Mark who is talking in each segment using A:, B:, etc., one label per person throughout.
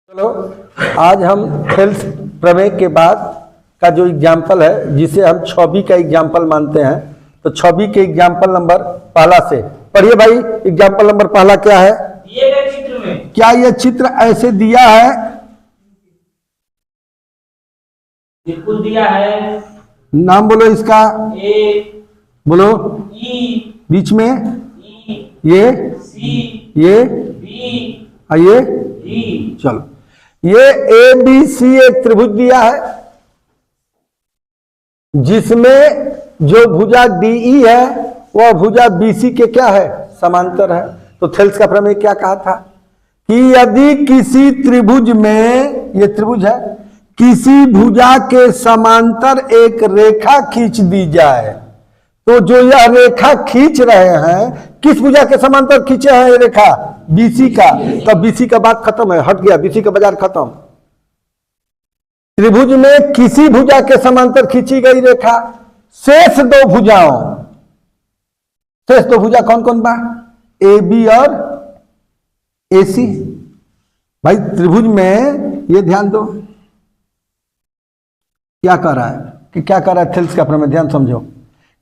A: चलो आज हम थेल्स प्रमेय के बाद का जो एग्जाम्पल है जिसे हम छवि का एग्जाम्पल मानते हैं, तो छवि के एग्जाम्पल नंबर पहला से पढ़िए भाई। एग्जाम्पल नंबर पहला क्या है?
B: दिए गए चित्र में
A: क्या यह चित्र ऐसे दिया है?
B: बिल्कुल दिया है।
A: नाम बोलो इसका,
B: ए,
A: बोलो।
B: ई,
A: बीच में
B: ई,
A: ये,
B: सी,
A: ये,
B: बी,
A: ये,
B: डी।
A: चलो ये ए बी सी एक त्रिभुज दिया है जिसमें जो भुजा डीई है वह भुजा बीसी के क्या है? समांतर है। तो थेल्स का प्रमेय क्या कहा था कि यदि किसी त्रिभुज में, ये त्रिभुज है, किसी भुजा के समांतर एक रेखा खींच दी जाए, तो जो यह रेखा खींच रहे हैं किस भुजा के समांतर खींचे हैं? ये रेखा बीसी का। तो बीसी का बात खत्म है, हट गया, बीसी का बाजार खत्म। त्रिभुज में किसी भुजा के समांतर खींची गई रेखा, शेष दो भुजाओं, शेष दो भुजा कौन कौन बा? ए बी और ए सी। भाई त्रिभुज में ये ध्यान दो क्या कर रहा है कि क्या कर रहा है थेल्स का प्रमेय, ध्यान समझो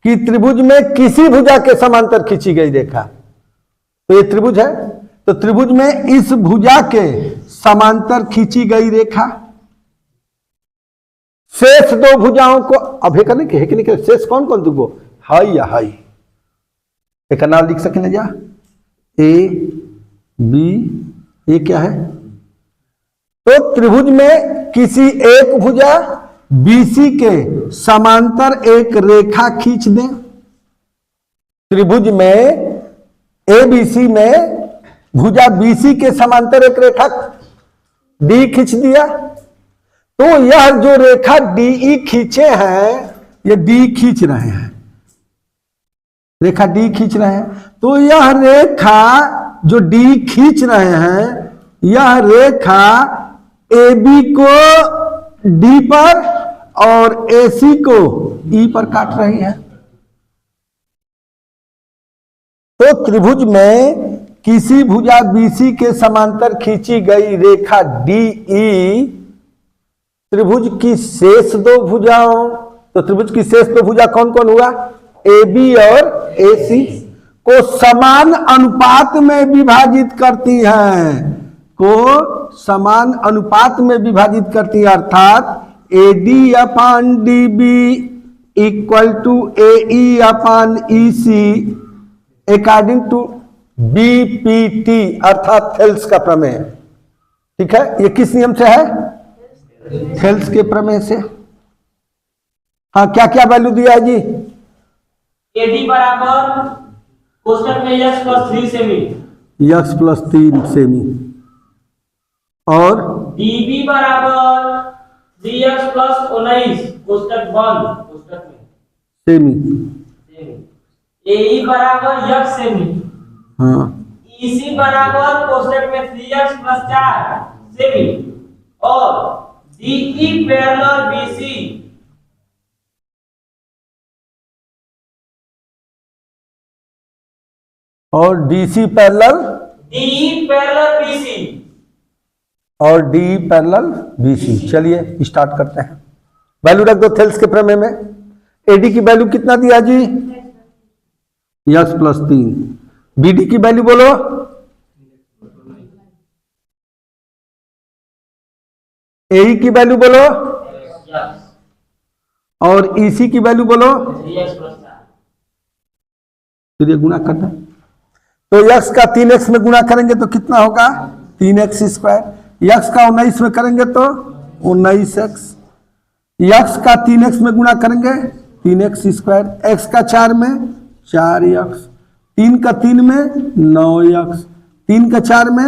A: कि त्रिभुज में किसी भुजा के समांतर खींची गई रेखा, तो ये त्रिभुज है, तो त्रिभुज में इस भुजा के समांतर खींची गई रेखा, शेष दो भुजाओं को अब है नहीं शेष कौन कौन दुगो? हाई या हाई, एक नाम लिख सके ना जा, ए बी, ये क्या है? तो त्रिभुज में किसी एक भुजा बीसी के समांतर एक रेखा खींच दें। त्रिभुज में ए बी सी में भुजा बीसी के समांतर एक रेखा डी खींच दिया, तो यह जो रेखा डीई खींचे हैं, ये डी खींच रहे हैं, रेखा डी खींच रहे हैं, तो यह रेखा जो डी खींच रहे हैं, यह रेखा ए बी को डी पर और एसी को ई पर काट रही है। तो त्रिभुज में किसी भुजा बीसी के समांतर खींची गई रेखा डीई त्रिभुज की शेष दो भुजाओं, तो त्रिभुज की शेष दो भुजा कौन कौन हुआ? ए बी और ए सी को समान अनुपात में विभाजित करती हैं, को समान अनुपात में विभाजित करती है, अर्थात A D upon D B equal to A E upon E C according to B P T, अर्थात थेल्स का प्रमेय। ठीक है, ये किस नियम से है? थेल्स के प्रमेय से। हाँ, क्या क्या वैल्यू दिया है जी?
B: एडी बराबर कोष्ठक में x plus 3 semi,
A: x plus 3 semi, और
B: डीबी बराबर 3x प्लस 19 कोष्ठक बंद कोष्ठक में
A: सेमी,
B: एई बराबर x सेमी,
A: हाँ,
B: ईसी बराबर कोष्ठक में 3x प्लस 4 सेमी, और डीई पैरेलल बीसी
A: और DC parallel,
B: DE parallel BC
A: और डी पैरेलल बीसी। चलिए स्टार्ट करते हैं। वैल्यू रख दो थेल्स के प्रमेय में। एडी की वैल्यू कितना दिया जी? x plus 3। बीडी की वैल्यू बोलो, एई की वैल्यू बोलो, और ईसी की वैल्यू बोलो,
B: 3x प्लस 4।
A: फिर ये गुणा करना, तो x का 3x में गुणा करेंगे तो कितना होगा? 3x square. x का 19 में करेंगे तो 19x, x का 3x में गुणा करेंगे 3x स्क्वायर, x का 4 में 4x, 3 का 3 में 9x, 3 का 4 में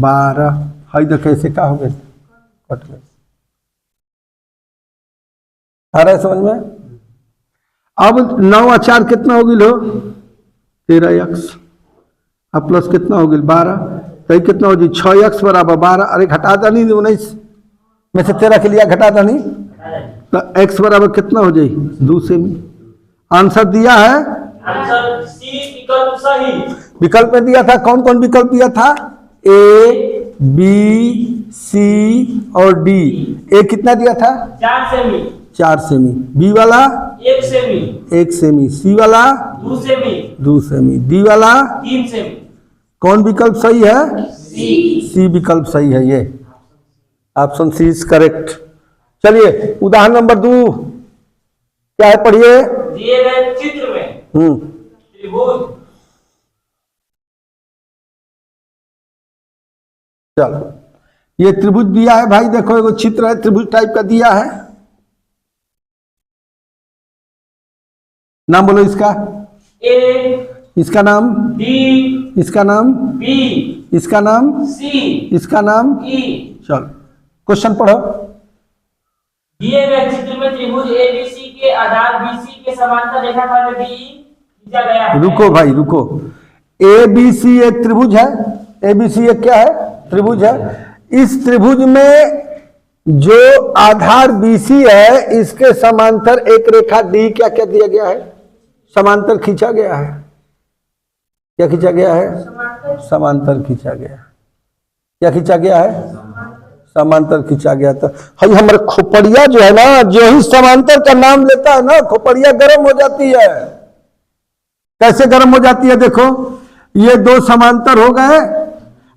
A: 12। हाई तो कैसे का हो गए? कट गए। आ रहा है समझ में? अब 9 और 4 कितना होगी लो? 13x, अब प्लस कितना होगी? 12, तो कितना होगी? 6x बराबर 12। अरे घटा था नहीं, 19 में से 13 के लिए घटा था नहीं, तो x बराबर कितना हो जाए? 2 सेमी। आंसर दिया है,
B: आंसर सी विकल्प सही।
A: विकल्प में दिया था, कौन कौन विकल्प दिया था? ए बी सी और डी। ए कितना दिया था?
B: 4 सेमी।
A: 4 सेमी। बी वाला
B: 1 सेमी।
A: 1 सेमी। सी वाला
B: 2 सेमी।
A: 2 सेमी। डी वाला
B: 3 सेमी।
A: कौन विकल्प सही है?
B: सी।
A: सी विकल्प सही है। ये ऑप्शन सी इज करेक्ट। चलिए उदाहरण नंबर 2 क्या है, पढ़िए।
B: दिए गए चित्र में त्रिभुज।
A: चलो ये त्रिभुज दिया है भाई, देखो एगो चित्र है त्रिभुज टाइप का दिया है। नाम बोलो इसका।
B: ए,
A: इसका नाम
B: डी,
A: इसका नाम
B: बी,
A: इसका नाम
B: सी,
A: इसका नाम
B: ई।
A: चलो क्वेश्चन पढ़ो।
B: दिए गए चित्र में त्रिभुज एबीसी के आधार बीसी के समांतर रेखाखंड डी खींचा गया है।
A: रुको भाई रुको। ए बी सी एक त्रिभुज है। ए बी सी एक क्या है? त्रिभुज है। इस त्रिभुज में जो आधार बीसी है इसके समांतर एक रेखा डी क्या क्या दिया गया है? समांतर खींचा गया है। क्या खींचा गया है? समांतर खींचा गया। क्या खींचा गया है? समांतर खींचा गया। तो भाई हमारे खोपड़िया जो है ना, जो ही समांतर का नाम लेता है ना, खोपड़िया गर्म हो जाती है। कैसे गर्म हो जाती है? देखो ये 2 समांतर हो गए,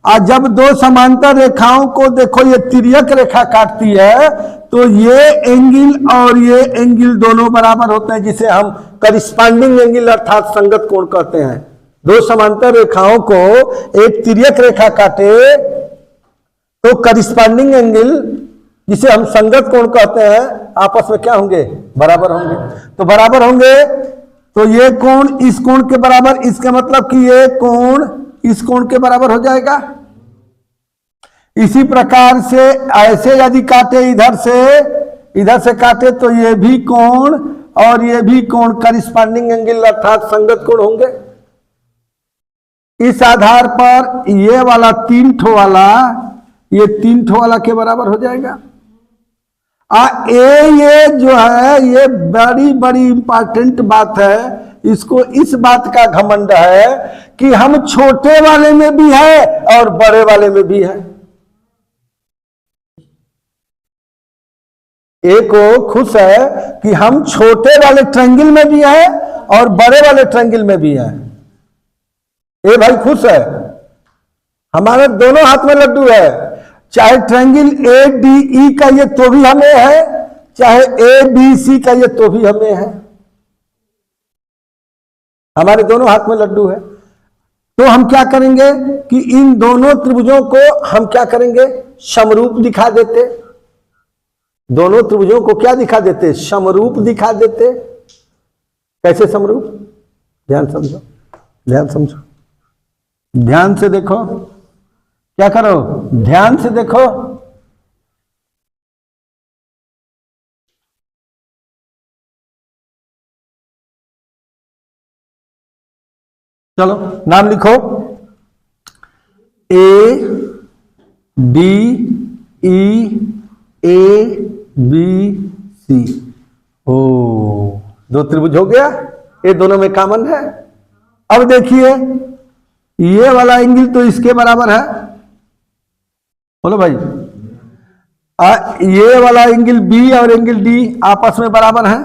A: और जब 2 समांतर रेखाओं को देखो ये तिर्यक रेखा काटती है तो ये एंगल और ये एंगल दोनों बराबर होते हैं, जिसे हम करिस्पांडिंग एंगल अर्थात संगत कोण कहते हैं। 2 समांतर रेखाओं को एक तिर्यक रेखा काटे तो करिस्पांडिंग एंगल, जिसे हम संगत कोण कहते हैं, आपस में क्या होंगे? बराबर होंगे। तो बराबर होंगे तो ये कोण इस कोण के बराबर, इसका मतलब कि ये कोण इस कोण के बराबर हो जाएगा। इसी प्रकार से ऐसे यदि काटे इधर से काटे तो ये भी कोण और ये भी कोण करिस्पांडिंग एंगल अर्थात संगत कोण होंगे। इस आधार पर ये वाला 3 ठो वाला, ये 3 ठो वाला के बराबर हो जाएगा। ये जो है ये बड़ी बड़ी इंपॉर्टेंट बात है। इसको इस बात का घमंड है कि हम छोटे वाले में भी है और बड़े वाले में भी है। एक को खुश है कि हम छोटे वाले ट्रायंगल में भी है और बड़े वाले ट्रायंगल में भी है। ये भाई खुश है, हमारे दोनों हाथ में लड्डू है। चाहे ट्रायंगल ए डी ई का ये तो भी हमें है, चाहे ए बी सी का ये तो भी हमें है। हमारे दोनों हाथ में लड्डू है। तो हम क्या करेंगे कि इन दोनों त्रिभुजों को हम क्या करेंगे? समरूप दिखा देते। दोनों त्रिभुजों को क्या दिखा देते? समरूप दिखा देते। कैसे समरूप? ध्यान समझो, ध्यान समझो, ध्यान से देखो। क्या करो? ध्यान से देखो। चलो नाम लिखो। A D E A B C. ओ 2 त्रिभुज हो गया, ये दोनों में कॉमन है। अब देखिए ये वाला एंगल तो इसके बराबर है। बोलो भाई। ये वाला एंगल बी और एंगल डी आपस में बराबर है।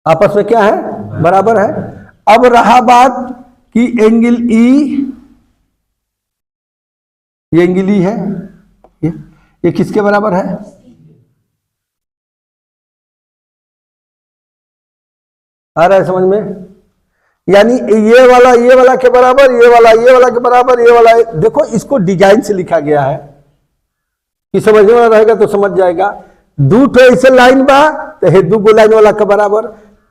A: आपस में क्या है? बराबर है। अब रहा बात कि एंगल ई, ये एंगल ई है, ये किसके बराबर है? आ रहा है समझ में? यानी ये वाला के बराबर, ये वाला के बराबर, ये वाला। देखो इसको डिजाइन से लिखा गया है कि समझने वाला रहेगा तो समझ जाएगा। 2 ठो ऐसे लाइन बा तो हे 2 गो लाइन वाला के बराबर,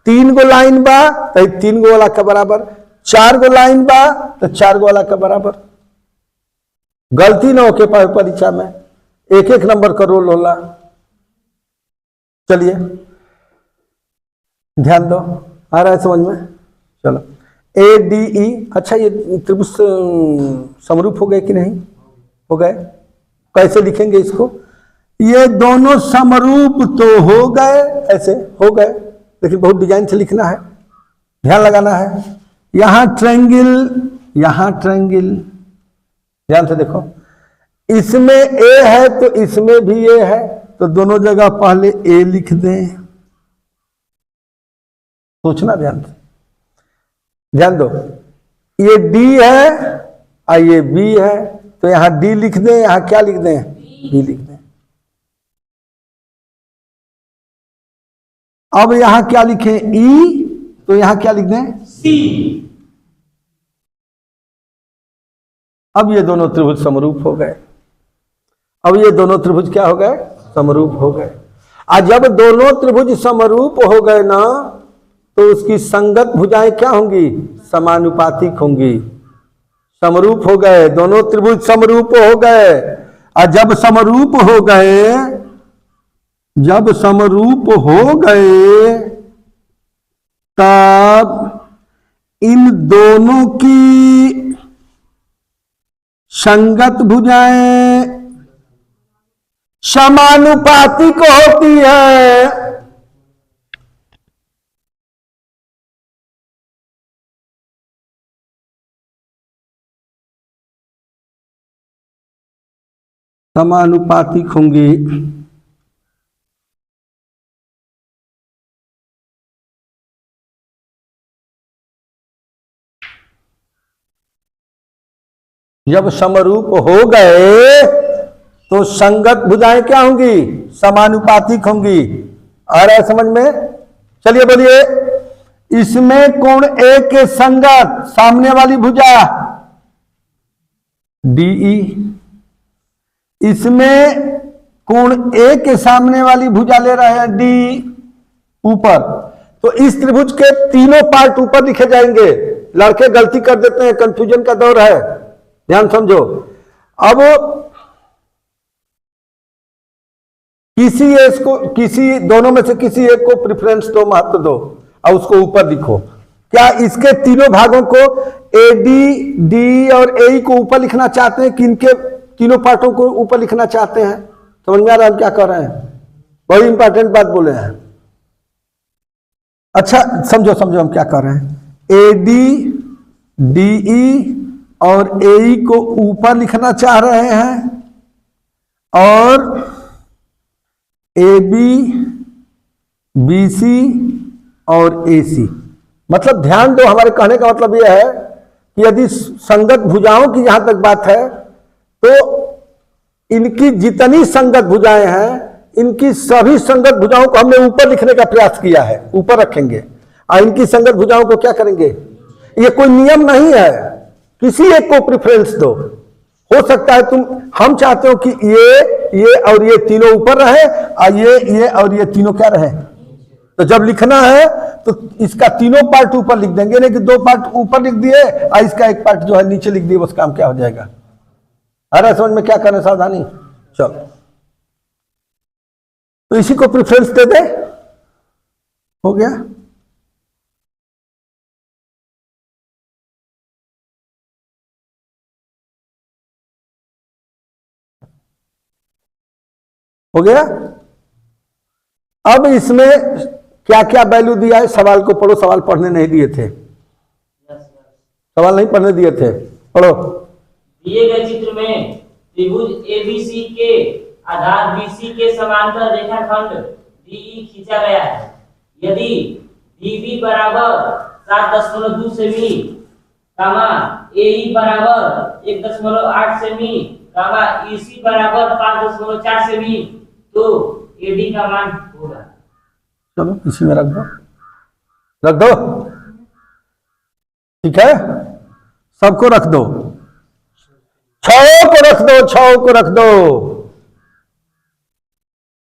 A: 3 गो लाइन बा तो 3 गो वाला के बराबर, 4 गो लाइन बा तो 4 गो वाला के बराबर। गलती ना होके पाए परीक्षा में, 1-1 नंबर का रोल होला। चलिए ध्यान दो, आ रहा है समझ में? चलो ए डी ई। अच्छा ये त्रिभुज समरूप हो गए कि नहीं? हो गए। कैसे लिखेंगे इसको? ये दोनों समरूप तो हो गए, ऐसे हो गए, लेकिन बहुत डिजाइन से लिखना है, ध्यान लगाना है। यहां ट्रायंगल, यहां ट्रायंगल, ध्यान से देखो, इसमें ए है तो इसमें भी ए है, तो दोनों जगह पहले ए लिख दें। सोचना ध्यान से, ध्यान दो, ये डी है और ये बी है, तो यहां डी लिख दें, यहां क्या लिख दें, बी लिख दें। अब यहां क्या लिखें, ई, तो यहां क्या लिख दें,
B: सी।
A: अब ये दोनों त्रिभुज समरूप हो गए। अब ये दोनों त्रिभुज क्या हो गए, समरूप हो गए। आज जब दोनों त्रिभुज समरूप हो गए ना, तो उसकी संगत भुजाएं क्या होंगी, समानुपातिक होंगी। समरूप हो गए, दोनों त्रिभुज समरूप हो गए। और जब समरूप हो गए, जब समरूप हो गए, तब इन दोनों की संगत भुजाएं समानुपातिक होती है। समानुपातिक होंगी। जब समरूप हो गए तो संगत भुजाएं क्या होंगी, समानुपातिक होंगी। आ रहा है समझ में? चलिए बोलिए, इसमें कोण ए के संगत सामने वाली भुजा डीई, इसमें कोण ए के सामने वाली भुजा ले रहे हैं डी ऊपर, तो इस त्रिभुज के तीनों पार्ट ऊपर लिखे जाएंगे। लड़के गलती कर देते हैं, कंफ्यूजन का दौर है, ध्यान समझो। अब किसी दोनों में से किसी एक को प्रेफरेंस दो, महत्व दो, और उसको ऊपर लिखो। क्या इसके तीनों भागों को ए डी, डी और ए को ऊपर लिखना चाहते हैं कि इनके तीनों पार्टों को ऊपर लिखना चाहते हैं? समझ में आ रहा है हम क्या कर रहे हैं? बड़ी इंपॉर्टेंट बात बोले हैं। अच्छा समझो समझो हम क्या कर रहे हैं। ए डी, डीई और ए को ऊपर लिखना चाह रहे हैं, और ए बी, बी सी और ए सी। मतलब ध्यान दो, हमारे कहने का मतलब यह है कि यदि संगत भुजाओं की जहां तक बात है, तो इनकी जितनी संगत भुजाएं हैं, इनकी सभी संगत भुजाओं को हमने ऊपर लिखने का प्रयास किया है, ऊपर रखेंगे। और इनकी संगत भुजाओं को क्या करेंगे, ये कोई नियम नहीं है, किसी एक को प्रेफरेंस दो। हो सकता है हम चाहते हो कि ये और ये तीनों ऊपर रहे, और ये और ये तीनों क्या रहे। तो जब लिखना है तो इसका तीनों पार्ट ऊपर लिख देंगे, नहीं कि दो पार्ट ऊपर लिख दिए और इसका एक पार्ट जो है नीचे लिख दिए, बस काम क्या हो जाएगा। अरे समझ में क्या करना, सावधानी। चलो, तो इसी को प्रेफरेंस दे दे, हो गया। हो गया। अब इसमें क्या क्या वैल्यू दिया है, सवाल को पढ़ो। सवाल पढ़ने नहीं दिए थे, सवाल नहीं पढ़ने दिए थे, पढ़ो।
B: दिए गए चित्र में त्रिभुज एबीसी के आधार बीसी के समांतर रेखाखंड डीई खींचा गया है। यदि डीबी बराबर 7.2 सेमी, एई बराबर 1.8 सेमी, ईसी बराबर 5.4 सेमी, तो एडी का मान होगा।
A: चलो इसी में रख दो, रख दो, ठीक है, सबको रख दो, 6 को रख दो, 6 को रख दो।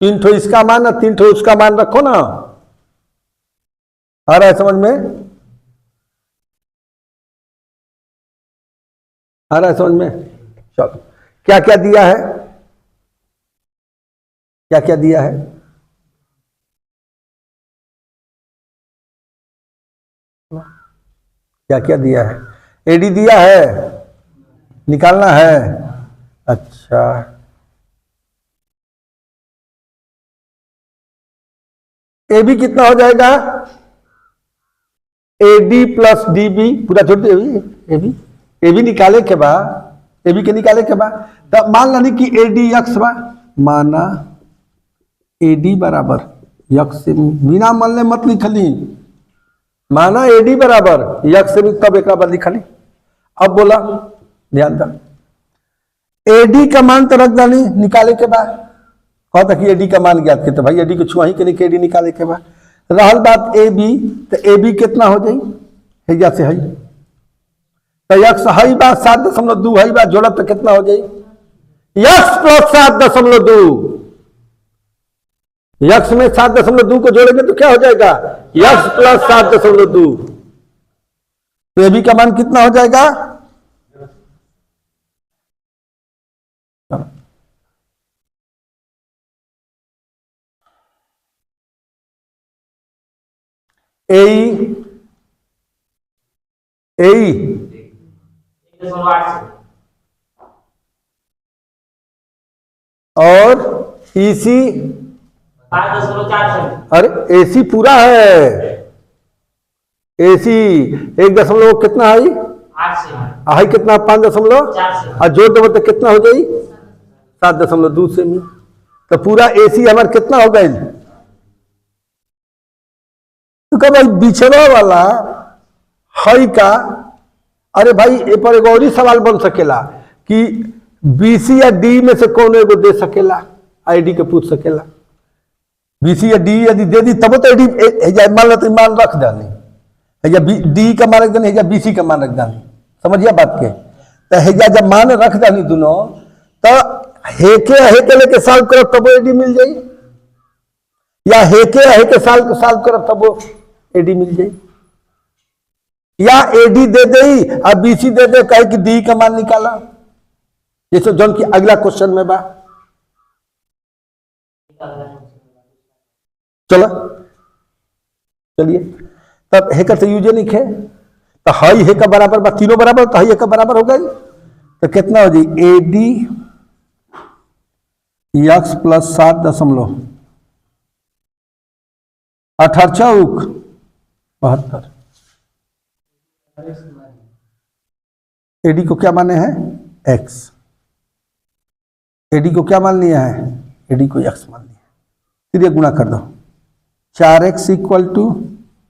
A: 3 ठो इसका मान और 3 ठो उसका मान रखो ना। आ रहा है समझ में? आ रहा है समझ में? चलो, क्या क्या दिया है, क्या क्या दिया है? क्या क्या दिया है? एडी दिया है, निकालना है। अच्छा, ए बी कितना हो जाएगा? AD प्लस DB पूरा जोड़ दे AB निकाले के बाद AB के निकाले के बाद तब मान लानी कि ADX बा, माना AD बराबर यक्स से बिना मान ले मत लिखली, माना AD बराबर यक्स से भी तब एक बार लिखली। अब बोला ध्यान दो, AD का मान तो रख डाली निकाले के बाद, कहता कि AD का मान ज्ञात के, तो भाई AD को छुआ ही के नहीं AD निकाले के बाद रहल बात AB, तो AB कितना हो जाई हैजा से है, तो यक्स है बा 7.2 है बा, जोड़ा तो कितना हो जाई यक्स प्लस 7.2, यक्स में 7.2 को जोड़ेंगे तो क्या हो जाएगा यक्स प्लस 7.2, तो AB का मान कितना हो जाएगा, AE
B: 1.8
A: और EC
B: 5.4
A: अरे AC पूरा है, AC 1 कितना है
B: 8 से
A: है कितना 5.4
B: से
A: और जोड़ दो तो कितना हो जाई 7.2 सेमी, तो पूरा AC हमारा कितना हो गई, तो कब भाई बिछड़ा वाला हई का, अरे भाई ए पर एक और ही सवाल बन सकेला कि BC या D में से कौन एगो दे सकेला, ID के पूछ सकेला, BC या D यदि दे दी तब तो AD मान लो तो मान रख डाली, या D का मान रख डाली या BC का मान रख डाली, समझिए बात के, तो हेजा जब मान रख डाली दोनों तो हेके लेके सॉल्व करब तब AD मिल जाई, या हेके सॉल्व करब तब AD मिल जाई, या AD दे दे और BC दे दे कहे कि D का मान निकाला, जैसे जौन की अगला क्वेश्चन में बा, चलो चलिए तब हेकर से यूजे नहीं खे, तो हाई हे का बराबर बा, तीनों बराबर, तो हाई हे का बराबर हो गई, तो कितना हो जाए AD यक्स प्लस 7.18 AD को क्या माने हैं x, AD को क्या मान लिया है AD को x मान लिया, फिर ये गुणा कर दो 4x equal to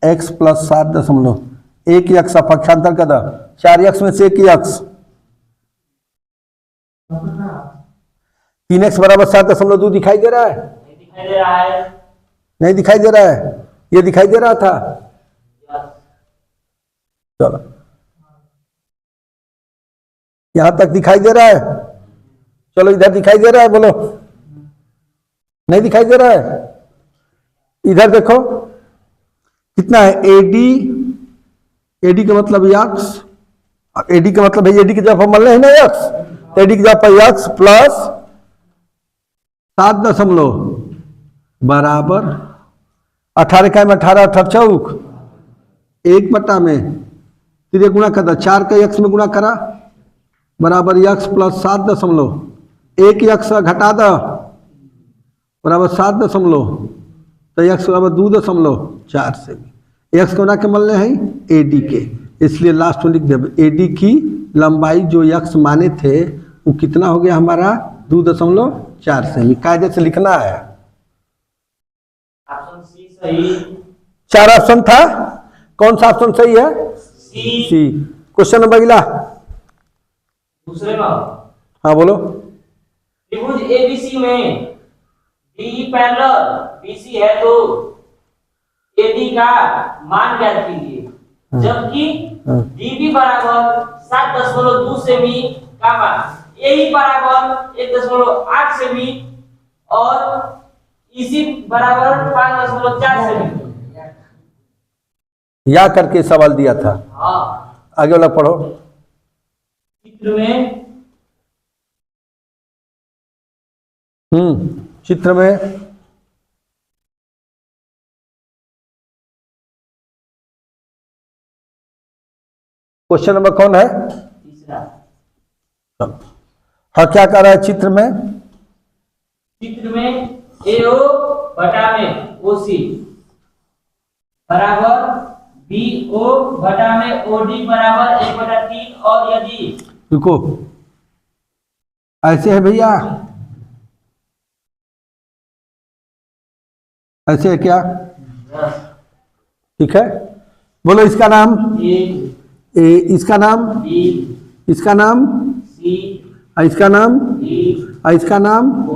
A: x plus 7.1 यक्स अपक्षांतर कर दो, 4x में से 1 यक्स, 3x बराबर 7.2 दिखाई दे रहा है,
B: नहीं दिखाई दे रहा है,
A: नहीं दिखाई दे रहा है, ये दिखाई दे रहा था, चलो यहां तक दिखाई दे रहा है, चलो इधर दिखाई दे रहा है, बोलो नहीं दिखाई दे रहा है, इधर देखो कितना है AD का मतलब यक्स, AD का मतलब है AD की जगह पर मान है ना यक्स, AD की जगह पर यक्स प्लस 7 बराबर 18 का में 18 18 चौक 1 बटा में फिर गुणा कर दो, 4 का यक्स में गुणा करा बराबर यक्स प्लस 7.1 यक्स घटा दो बराबर 7 तो यक्स बराबर 2.4 से यक्स को ना के मल्ले हैं AD के, इसलिए लास्ट में लिख दे AD की लंबाई जो यक्स माने थे वो कितना हो गया हमारा 2.4 सेमी, कायदे से लिखना है।
B: ऑप्शन सी सही,
A: 4 ऑप्शन था, कौन सा ऑप्शन सही है सी। क्वेश्चन नंबर अगला
B: दूसरे में,
A: हाँ बोलो,
B: त्रिभुज ABC में DE पैरेलल BC है तो AD का मान ज्ञात कीजिए, जबकि DB बराबर 7.2 सेमी का मान, AE बराबर 1.8 सेमी और EC बराबर 5.4 सेमी।
A: या करके सवाल दिया था,
B: हाँ,
A: आगे वाला पढ़ो। चित्र में क्वेश्चन नंबर कौन है
B: तीसरा,
A: हाँ क्या कर रहा है चित्र में
B: AO बटा में OC बराबर BO बटा में OD बराबर 1/3 और यदि
A: रुको, ऐसे है भैया, ऐसे है क्या? ठीक है, बोलो इसका नाम ए, इसका नाम
B: B,
A: इसका नाम
B: C,
A: इसका नाम
B: D,
A: इसका नाम
B: O।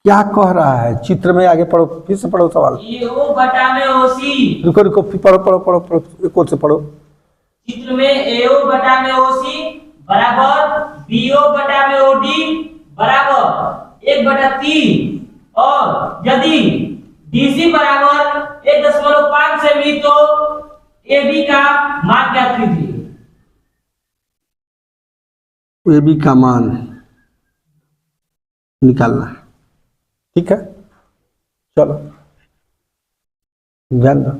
A: क्या कह रहा है? चित्र में आगे पढ़ो, फिर से पढ़ो सवाल।
B: EO बटा में OC।
A: रुको रुको, फिर पढ़ो पढ़ो पढ़ो पढ़ो, एक और से पढ़ो।
B: चित्र में AO बटा में OC बराबर BO बटा में OD बराबर 1/3 और यदि DC बराबर 1.5 सेमी तो AB का मान ज्ञात कीजिए।
A: AB का मान निकालना है, ठीक है, चलो ध्यान दो।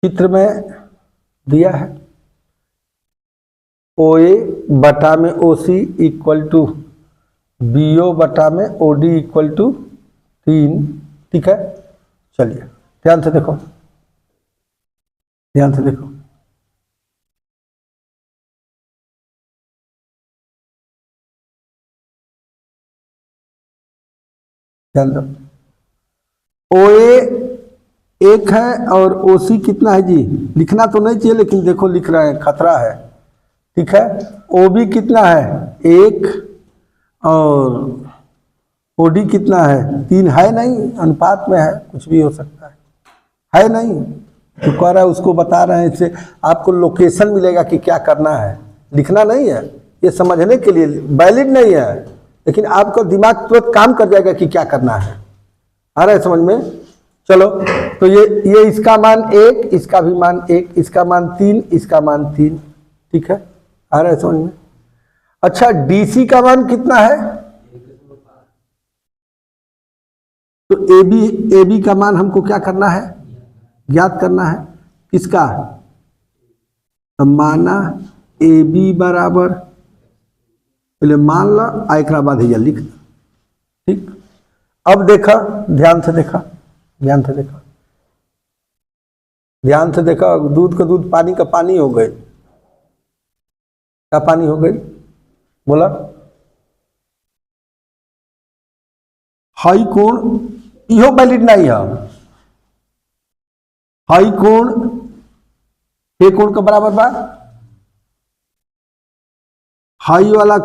A: चित्र में दिया है OA बटा में OC इक्वल टू BO बटा में OD इक्वल टू 3, ठीक है। चलिए ध्यान से देखो, ध्यान से देखो, ध्यान दो। OA 1 है और OC कितना है जी? लिखना तो नहीं चाहिए लेकिन देखो लिख रहे हैं, खतरा है, ठीक है। OB कितना है? 1 और OD कितना है? 3 है नहीं, अनुपात में है, कुछ भी हो सकता है नहीं। तो कह रहा है उसको बता रहे हैं, इससे आपको लोकेशन मिलेगा कि क्या करना है, लिखना नहीं है, ये समझने के लिए वैलिड नहीं है, लेकिन आपका दिमाग तुरंत काम कर जाएगा कि क्या करना है। आ रहा है समझ में? चलो, तो ये इसका मान 1, इसका भी मान 1, इसका मान 3, इसका मान 3, ठीक है। आ रहा है समझ में? अच्छा, DC का मान कितना है? तो AB का मान हमको क्या करना है? ज्ञात करना है। किसका? तो माना AB बराबर, पहले मान लो, आयकरा बाद ही लिख, ठीक। अब देखा, ध्यान से देखा, ध्यान से देखा, ध्यान से देखा, दूध का दूध, पानी का पानी हो गए। क्या पानी हो गई? बोला हाई कोण इहो वैलिड नहीं है। हाई कोण हे कोण का बराबर बा, हाई वाला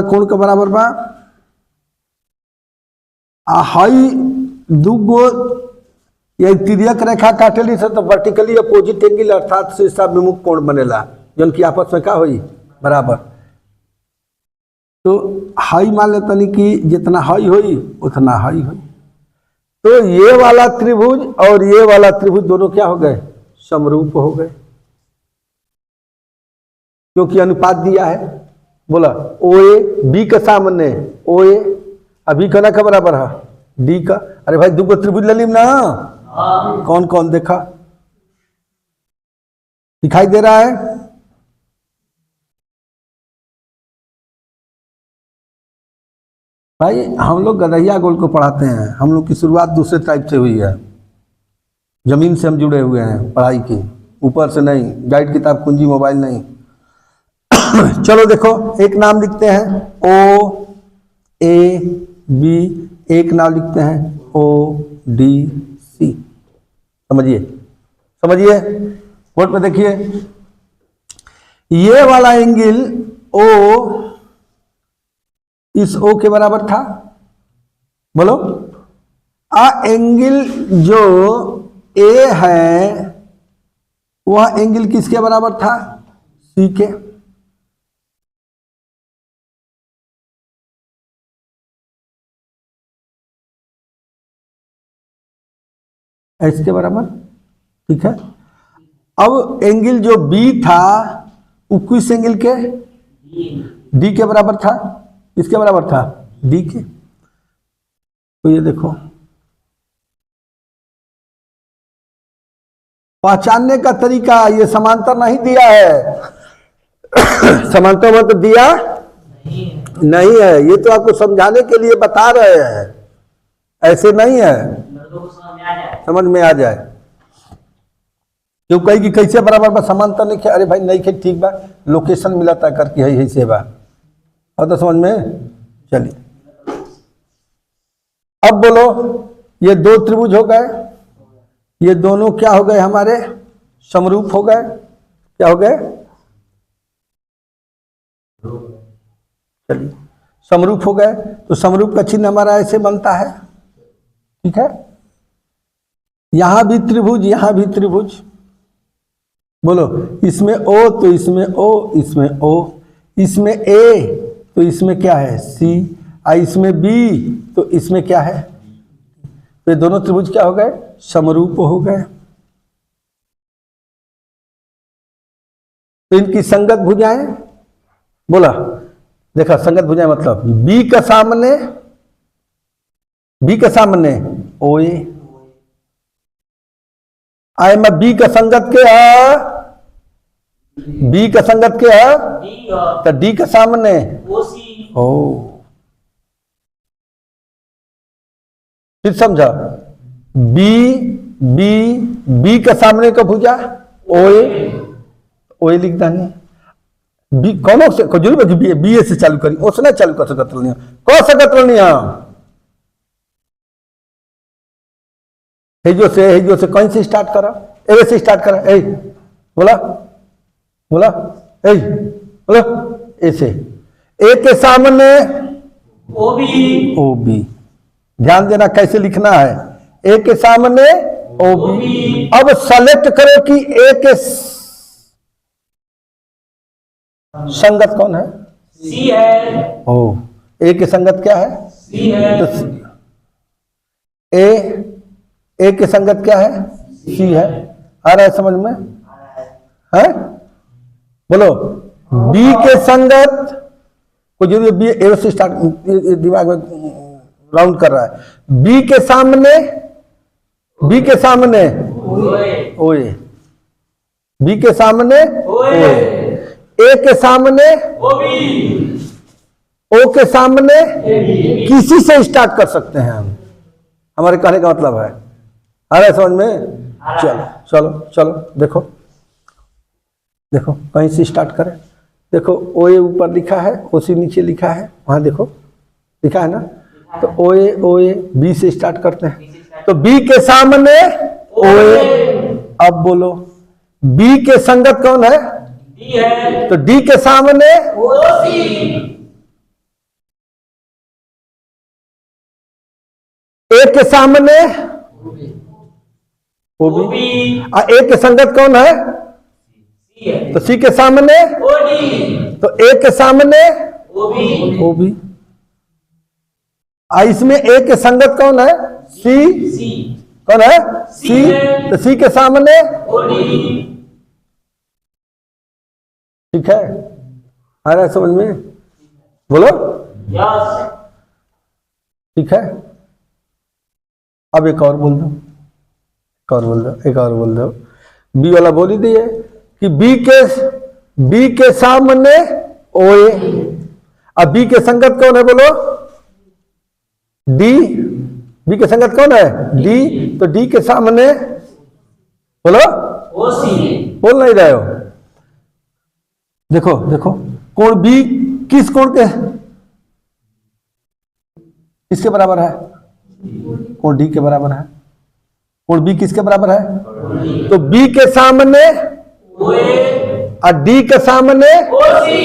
A: कोण का बराबर बा, हाई दूगो या तिर्यक रेखा काटेली से तो वर्टिकली अपोजिट एंगल अर्थात से विमुख कोण बनेला, जौन की आपस में क्या होई? बराबर। तो हाई मान लेता नहीं कि जितना हाई होई उतना हाई होई। तो ये वाला त्रिभुज और ये वाला त्रिभुज दोनों क्या हो गए? समरूप हो गए, क्योंकि अनुपात दिया है। बोला OA B का सामने OA अभी कहना का बराबर है D का। अरे भाई दो त्रिभुज ले ली ना, कौन कौन देखा? दिखाई दे रहा है? भाई हम लोग गदहिया गोल को पढ़ाते हैं, हम लोग की शुरुआत दूसरे टाइप से हुई है, जमीन से हम जुड़े हुए हैं पढ़ाई की, ऊपर से नहीं, गाइड किताब कुंजी मोबाइल नहीं। चलो देखो, एक नाम लिखते हैं OAB, एक नाम लिखते हैं ODC। समझिए, समझिए, बोर्ड पे देखिए, ये वाला एंगल O इस O के बराबर था। बोलो, एंगल जो A है वह एंगल किसके बराबर था? C के। S के बराबर, ठीक है। अब एंगल जो B था वो किस एंगल के? D के बराबर था। किसके बराबर था? D के। तो ये देखो, पहचानने का तरीका, ये समांतर नहीं दिया है। समांतर मत दिया नहीं है, ये तो आपको समझाने के लिए बता रहे हैं, ऐसे नहीं है,
B: मर्दों को समझ में आ जाए।
A: समझ में आ जाए। क्यों कही कि कैसे बराबर बा, समानता नहीं खे, अरे भाई नहीं खे, ठीक बा, लोकेशन मिला था करके है से बा, और तो समझ में। चलिए अब बोलो, ये दो त्रिभुज हो गए, ये दोनों क्या हो गए हमारे, समरूप हो गए। क्या हो गए, चलिए समरूप हो गए। तो समरूप का चिन्ह हमारा ऐसे बनता है, ठीक है। यहां भी त्रिभुज, यहां भी त्रिभुज, बोलो इसमें ओ तो इसमें ओ, इसमें ओ, इसमें ए तो इसमें क्या है सी, और इसमें बी तो इसमें क्या है। तो ये दोनों त्रिभुज क्या हो गए, समरूप हो गए। तो इनकी संगत भुजाएं, बोला देखा, संगत भुजाएं मतलब बी का सामने, बी का सामने ओ ए, आई में बी का संगत के है, बी का संगत के है,
B: डी और
A: तो डी का सामने
B: ओसी।
A: ओ, फिर समझा, बी बी बी का सामने का भुजा ओए, ओए लिख दानी, बी कौन से जरूर बी बी ए से चालू करी, उसने चालू कर सकत नहीं, कौन सकत नहीं हेजो से कौन से स्टार्ट करा, ए से स्टार्ट करा, ए बोला बोला, ए बोला, ए से, ए के सामने
B: ओबी,
A: ओ बी, ध्यान देना कैसे लिखना है, ए के सामने ओ बी। अब सेलेक्ट करो कि ए के संगत कौन है,
B: सी है,
A: ओ, ए के संगत क्या है,
B: सी है,
A: तो ए के संगत क्या है, सी है। आ रहा है समझ में, है बोलो, बी के संगत को जरूर बी ए से स्टार्ट, दिमाग में राउंड कर रहा है, बी के सामने, बी के सामने
B: ओए,
A: ओए, बी के सामने
B: ओए,
A: ए के सामने
B: ओबी,
A: ओ के सामने,
B: एबी।
A: किसी से स्टार्ट कर सकते हैं हम, हमारे कहने का मतलब है। आ रहा है समझ में, चलो चलो चलो, देखो देखो कहीं से स्टार्ट करें, देखो ओ ए ऊपर लिखा है, ओ सी नीचे लिखा है, वहां देखो लिखा है ना, तो ओ ए बी से स्टार्ट करते हैं, तो बी के सामने ओ ए। अब बोलो बी के संगत कौन है,
B: डी है,
A: तो डी के सामने
B: ओसी,
A: ए के सामने ओ बी,
B: ओबी,
A: और ए के संगत कौन है,
B: सी है,
A: तो सी के सामने,
B: ओडी,
A: तो ए के सामने
B: ओबी,
A: ओ बी, और इसमें ए के संगत कौन है, सी,
B: सी,
A: कौन है
B: सी
A: सी,
B: है।
A: तो सी के सामने,
B: ओडी,
A: ठीक है। आ रहा है समझ में, बोलो
B: यस,
A: ठीक है। अब एक और बोल दो, एक और बोल दो, एक और बोल दो, बी वाला बोल ही दिए कि बी के सामने ओ ए, अब बी के संगत कौन है, बोलो डी, बी के संगत कौन है, डी, तो डी के सामने बोलो,
B: ओसी,
A: बोल नहीं रहे हो, देखो देखो कोण बी किस कोण के, किसके बराबर है, कोण डी के बराबर है, कोण बी किसके बराबर है, तो बी के सामने
B: ओए,
A: और डी के सामने,
B: ओसी,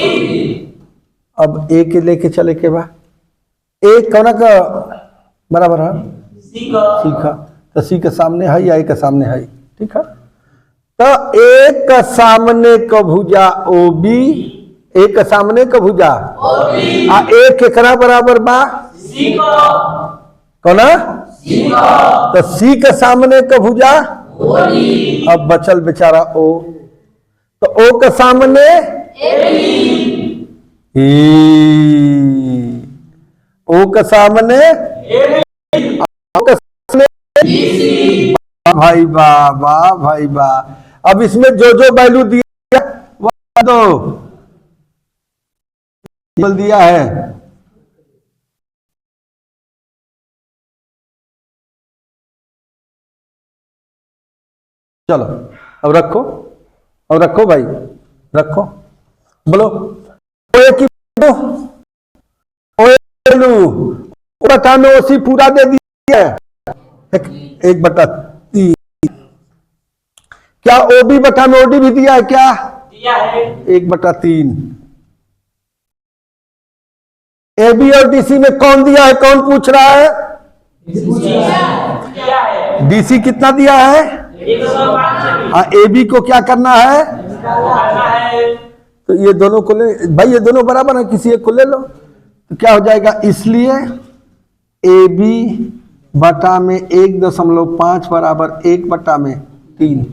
A: अब ए के लेके चले के बाद ए कौन का बराबर है,
B: सी का,
A: सी का, तो सी के सामने है या ए के सामने है, ठीक है। तो ए का सामने का भुजा ओ बी, ए के सामने का भुजा
B: ओबी,
A: आ ए केकरा बराबर बा,
B: सी का,
A: कौन,
B: सी का,
A: तो सी के सामने का भुजा,
B: ओडी,
A: अब बचल बेचारा ओ, तो ओ के सामने
B: एबी,
A: ई, ओ के सामने,
B: एबी,
A: ओ के सामने,
B: सी,
A: भाई वाह भाई वाह। अब इसमें जो वैल्यू दिया वह दो, बोल दिया है चलो अब रखो, अब रखो भाई, रखो, बोलो ओए की ओए लू बटा में ओसी पूरा दे दिया है, एक बटा 3। क्या ओबी बटा में ओडी भी दिया है क्या?
B: दिया है।
A: 1/3। एबी और डीसी में कौन दिया है, कौन पूछ रहा है?
B: दिया है।
A: डीसी कितना दिया है?
B: 105।
A: हाँ, एबी को क्या करना है?
B: करना है।
A: तो ये दोनों को ले भाई, ये दोनों बराबर है, किसी एक को ले लो तो क्या हो जाएगा, इसलिए ए बी बटा में 1.5 बराबर 1/3।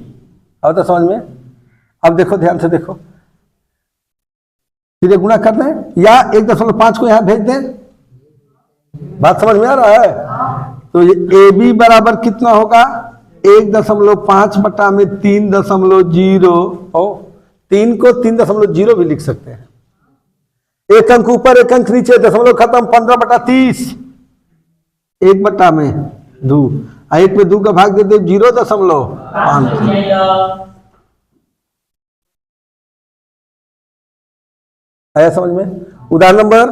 A: अब तो समझ में? अब देखो, ध्यान से देखो, सीधे गुणा कर दें या 1.5 को यहां भेज दें, बात समझ में आ रहा है? तो ये ए बी बराबर कितना होगा, 1.5 बटा में 3.0, और 3 को 3.0 भी लिख सकते हैं, एक अंक ऊपर एक अंक नीचे, दशमलव खत्म, 15/30, 1/2, 1 में 2 का भाग दे दे 0.5। आया समझ में? उदाहरण नंबर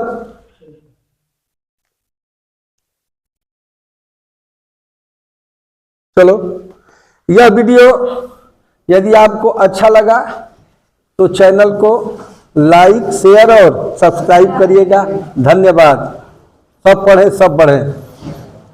A: चलो, यह वीडियो यदि आपको अच्छा लगा तो चैनल को लाइक, शेयर और सब्सक्राइब करिएगा। धन्यवाद। सब पढ़ें, सब बढ़ें।